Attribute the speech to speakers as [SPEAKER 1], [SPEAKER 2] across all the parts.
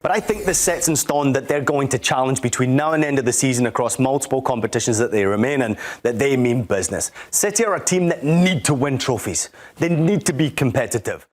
[SPEAKER 1] But I think this sets in stone that they're going to challenge between now and the end of the season across multiple competitions that they remain in, that they mean business. City are a team that need to win trophies. They need to be competitive.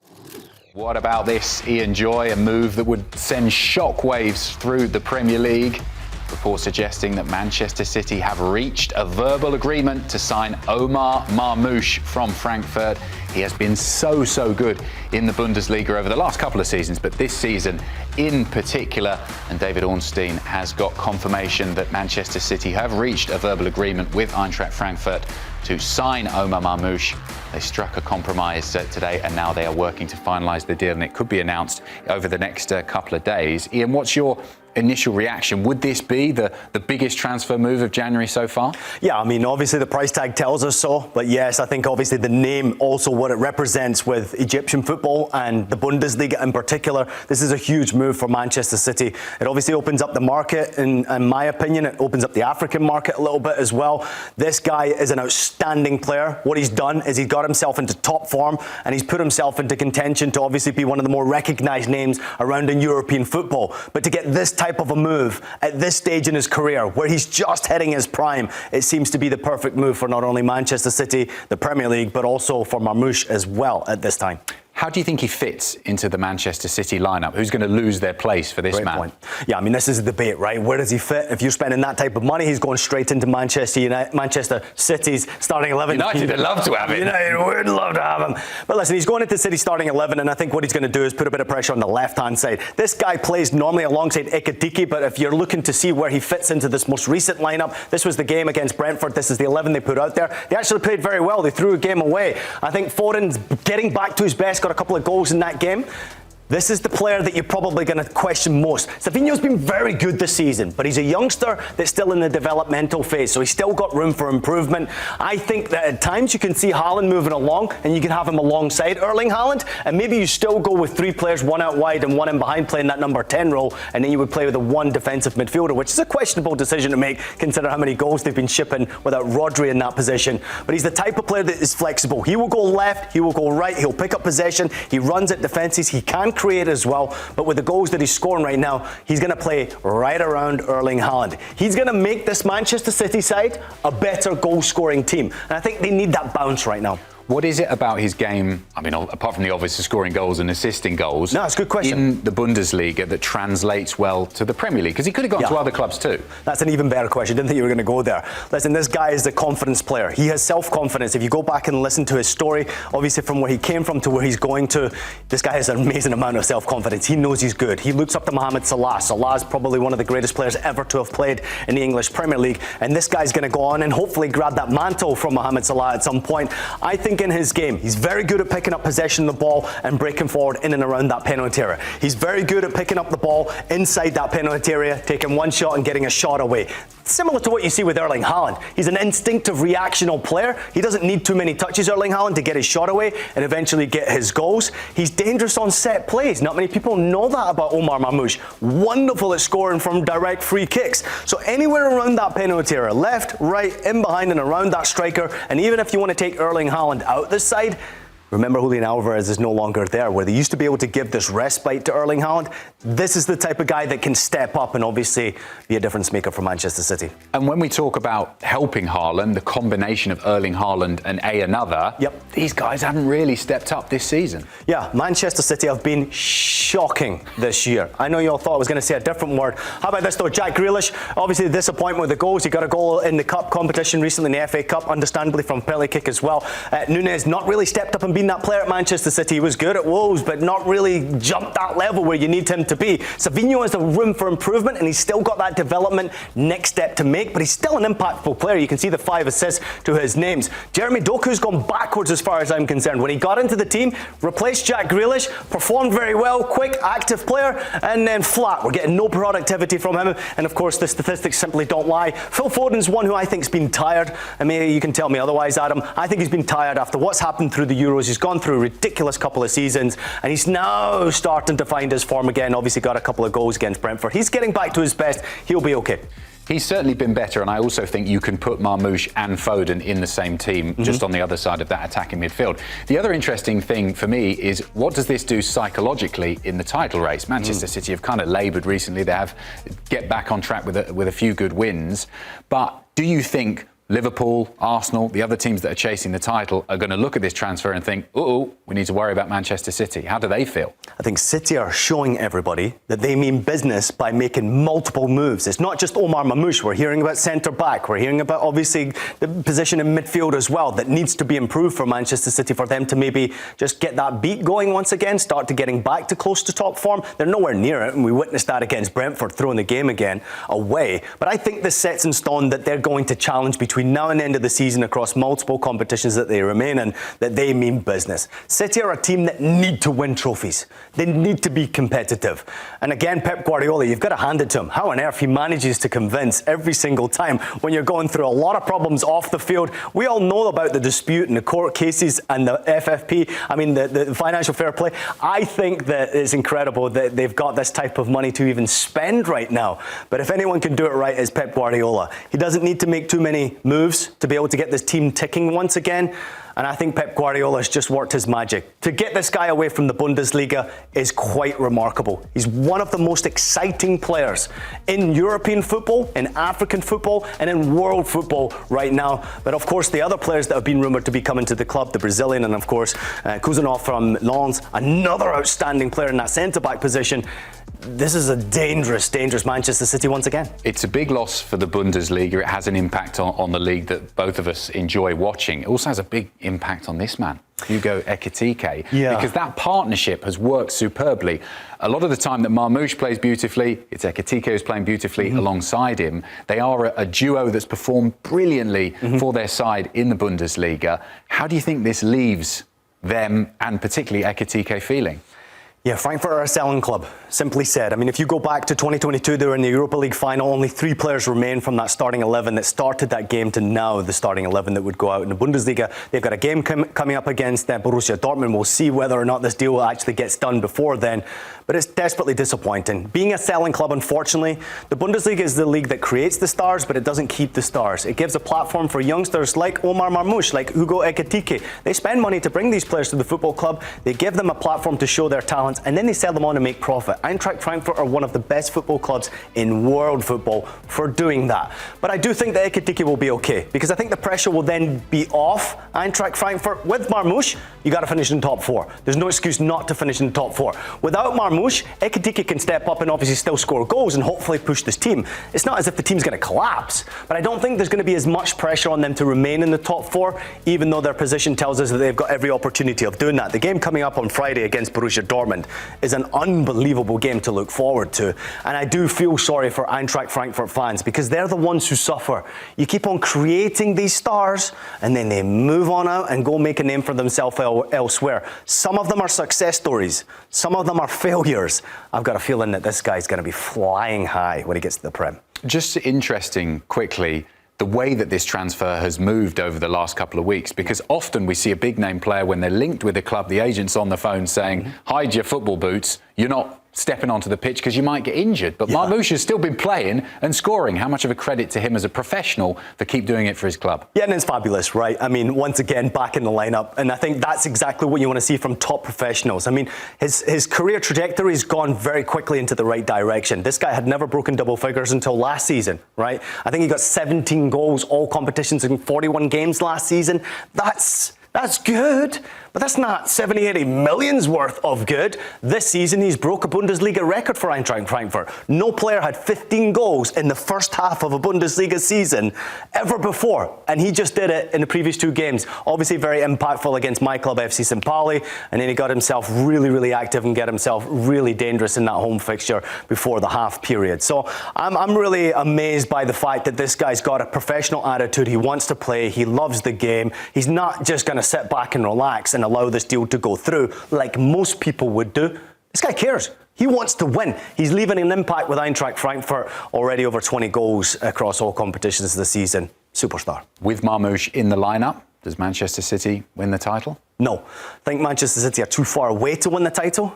[SPEAKER 2] What about this, Ian Joy, a move that would send shockwaves through the Premier League? Reports suggesting that Manchester City have reached a verbal agreement to sign Omar Marmoush from Frankfurt. He has been so good in the Bundesliga over the last couple of seasons, but this season in particular. And David Ornstein has got confirmation that Manchester City have reached a verbal agreement with Eintracht Frankfurt to sign Omar Marmoush. They struck a compromise today, and now they are working to finalise the deal, and it could be announced over the next couple of days. Ian, what's your initial reaction? Would this be the biggest transfer move of January so far? Yeah, I mean, obviously the price tag tells us so, but yes, I think obviously the name, also what it represents with Egyptian football and the Bundesliga in particular, this is a huge move for Manchester City. It obviously opens up the market, in my opinion. It opens up the African market a little bit as well. This guy is an outstanding player. What he's done is he's got himself into top form, and he's put himself into contention to obviously be one of the more recognised names around in European football. But to get this type of a move at this stage in his career, where he's just hitting his prime, it seems to be the perfect move for not only Manchester City, the Premier League, but also for Marmoush as well at this time. How do you think he fits into the Manchester City lineup? Who's going to lose their place for this Great man? Point. Yeah, I mean, this is a debate, right? Where does he fit? If you're spending that type of money, he's going straight into Manchester City's starting 11. United would love to have him.
[SPEAKER 1] United would love to have him. But listen, he's going into City starting 11, and I think what he's going to do is put a bit of pressure on the left-hand side. This guy plays normally alongside Ekitike, but if you're looking to see where he fits into this most recent lineup, this was the game against Brentford. This is the 11 they put out there. They actually played very well. They threw a game away. I think Foden's getting back to his best, got a couple of goals in that game. This is the player that you're probably going to question most. Savinho's been very good this season, but he's a youngster that's still in the developmental phase, so he's still got room for improvement. I think that at times you can see Haaland moving along, and you can have him alongside Erling Haaland, and maybe you still go with three players, one out wide and one in behind, playing that number 10 role, and then you would play with a one defensive midfielder, which is a questionable decision to make, considering how many goals they've been shipping without Rodri in that position. But he's the type of player that is flexible. He will go left, he will go right, he'll pick up possession, he runs at defences, he can create as well, but with the goals that he's scoring right now, he's going to play right around Erling Haaland. He's going to make this Manchester City side a better goal-scoring team, and I think they need that bounce right now. What is it about his game, I mean, apart from the obvious of scoring goals and assisting goals, no, it's a good question, in the Bundesliga that translates well to the Premier League? Because he could have gone to other clubs too. That's an even better question. Didn't think you were going to go there. Listen, this guy is a confidence player. He has self-confidence. If you go back and listen to his story, obviously from where he came from to where he's going to, this guy has an amazing amount of self-confidence. He knows he's good. He looks up to Mohamed Salah. Salah is probably one of the greatest players ever to have played in the English Premier League. And this guy's going to go on and hopefully grab that mantle from Mohamed Salah at some point. I think in his game, he's very good at picking up possession of the ball and breaking forward in and around that penalty area. He's very good at picking up the ball inside that penalty area, taking one shot and getting a shot away. Similar to what you see with Erling Haaland. He's an instinctive, reactional player. He doesn't need too many touches, Erling Haaland, to get his shot away and eventually get his goals. He's dangerous on set plays. Not many people know that about Omar Marmoush. Wonderful at scoring from direct free kicks. So anywhere around that penalty area, left, right, in behind and around that striker, and even if you want to take Erling Haaland out this side, remember, Julian Alvarez is no longer there, where they used to be able to give this respite to Erling Haaland. This is the type of guy that can step up and obviously be a difference maker for Manchester City. And when we talk about helping Haaland, the combination of Erling Haaland and another, these guys haven't really stepped up this season. Yeah, Manchester City have been shocking this year. I know you all thought I was going to say a different word. How about this though? Jack Grealish, obviously the disappointment with the goals. He got a goal in the cup competition recently in the FA Cup, understandably from penalty kick as well. Nunez not really stepped up and been that player at Manchester City. He was good at Wolves, but not really jumped that level where you need him to be. Savinho has a room for improvement, and he's still got that development next step to make, but he's still an impactful player. You can see the 5 assists to his names. Jeremy Doku's gone backwards as far as I'm concerned. When he got into the team, replaced Jack Grealish, performed very well, quick, active player, and then flat. We're getting no productivity from him, and of course the statistics simply don't lie. Phil Foden's one who I think's been tired. I mean, you can tell me otherwise, Adam. I think he's been tired after what's happened through the Euros. He's gone through a ridiculous couple of seasons, and he's now starting to find his form again. Obviously got a couple of goals against Brentford. He's getting back to his best. He'll be okay.
[SPEAKER 2] He's certainly been better, and I also think you can put Marmoush and Foden in the same team, just on the other side of that attacking midfield. The other interesting thing for me is, what does this do psychologically in the title race? Manchester City have kind of laboured recently. They have get back on track with a few good wins. But do you think Liverpool, Arsenal, the other teams that are chasing the title are going to look at this transfer and think, uh-oh, we need to worry about Manchester City? How do they feel?
[SPEAKER 1] I think City are showing everybody that they mean business by making multiple moves. It's not just Omar Marmoush. We're hearing about centre-back. We're hearing about, obviously, the position in midfield as well that needs to be improved for Manchester City, for them to maybe just get that beat going once again, start to getting back to close to top form. They're nowhere near it, and we witnessed that against Brentford, throwing the game again away. But I think this sets in stone that they're going to challenge between now and the end of the season across multiple competitions that they remain in, that they mean business. City are a team that need to win trophies. They need to be competitive. And again, Pep Guardiola, you've got to hand it to him. How on earth he manages to convince every single time when you're going through a lot of problems off the field. We all know about the dispute and the court cases and the FFP, the financial fair play. I think that it's incredible that they've got this type of money to even spend right now. But if anyone can do it right, it's Pep Guardiola. He doesn't need to make too many moves to be able to get this team ticking once again. And I think Pep Guardiola has just worked his magic. To get this guy away from the Bundesliga is quite remarkable. He's one of the most exciting players in European football, in African football, and in world football right now. But of course, the other players that have been rumoured to be coming to the club, the Brazilian, and of course, Kuzanov from Lens, another outstanding player in that centre-back position. This is a dangerous, dangerous Manchester City once again. It's
[SPEAKER 2] a big loss for the Bundesliga. It has an impact on the league that both of us enjoy watching. It also has a big impact on this man, Hugo Ekitike, because that partnership has worked superbly. A lot of the time that Marmoush plays beautifully, it's Ekitike who's playing beautifully alongside him. They are a duo that's performed brilliantly for their side in the Bundesliga. How do you think this leaves them, and particularly Ekitike, feeling?
[SPEAKER 1] Yeah, Frankfurt are a selling club, simply said. If you go back to 2022, they were in the Europa League final. Only 3 players remain from that starting 11 that started that game to now the starting 11 that would go out in the Bundesliga. They've got a game coming up against Borussia Dortmund. We'll see whether or not this deal actually gets done before then. But it's desperately disappointing. Being a selling club, unfortunately, the Bundesliga is the league that creates the stars, but it doesn't keep the stars. It gives a platform for youngsters like Omar Marmoush, like Hugo Ekitike. They spend money to bring these players to the football club. They give them a platform to show their talents, and then they sell them on to make profit. Eintracht Frankfurt are one of the best football clubs in world football for doing that. But I do think that Ekitike will be okay, because I think the pressure will then be off Eintracht Frankfurt. With Marmoush, you got to finish in the top 4. There's no excuse not to finish in the top 4. Without Marmoush, Ekitike can step up and obviously still score goals and hopefully push this team. It's not as if the team's going to collapse, but I don't think there's going to be as much pressure on them to remain in the top 4, even though their position tells us that they've got every opportunity of doing that. The game coming up on Friday against Borussia Dortmund is an unbelievable game to look forward to. And I do feel sorry for Eintracht Frankfurt fans, because they're the ones who suffer. You keep on creating these stars and then they move on out and go make a name for themselves elsewhere. Some of them are success stories. Some of them are failures. I've got a feeling that this guy's going to be flying high when he gets to the Prem.
[SPEAKER 2] Just interesting, quickly, the way that this transfer has moved over the last couple of weeks, because often we see a big name player, when they're linked with a club, the agent's on the phone saying, hide your football boots, you're not stepping onto the pitch because you might get injured. But Marmoush has still been playing and scoring. How much of a credit to him as a professional for keep doing it for his club?
[SPEAKER 1] Yeah, and it's fabulous, right? Once again, back in the lineup. And I think that's exactly what you want to see from top professionals. His career trajectory has gone very quickly into the right direction. This guy had never broken double figures until last season, right? I think he got 17 goals, all competitions in 41 games last season. That's good, but that's not 70, 80 million's worth of good. This season, he's broke a Bundesliga record for Eintracht Frankfurt. No player had 15 goals in the first half of a Bundesliga season ever before, and he just did it in the previous 2 games. Obviously very impactful against my club, FC St. Pauli, and then he got himself really, really active and get himself really dangerous in that home fixture before the half period. So I'm really amazed by the fact that this guy's got a professional attitude. He wants to play. He loves the game. He's not just going to sit back and relax and allow this deal to go through like most people would do. This guy cares. He wants to win. He's leaving an impact with Eintracht Frankfurt, already over 20 goals across all competitions this season. Superstar.
[SPEAKER 2] With Marmoush in the lineup, does Manchester City win the title?
[SPEAKER 1] No. I think Manchester City are too far away to win the title.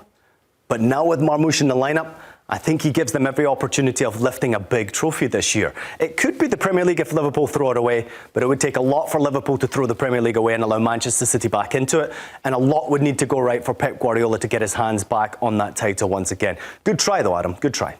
[SPEAKER 1] But now with Marmoush in the lineup, I think he gives them every opportunity of lifting a big trophy this year. It could be the Premier League if Liverpool throw it away, but it would take a lot for Liverpool to throw the Premier League away and allow Manchester City back into it, and a lot would need to go right for Pep Guardiola to get his hands back on that title once again. Good try though, Adam, good try.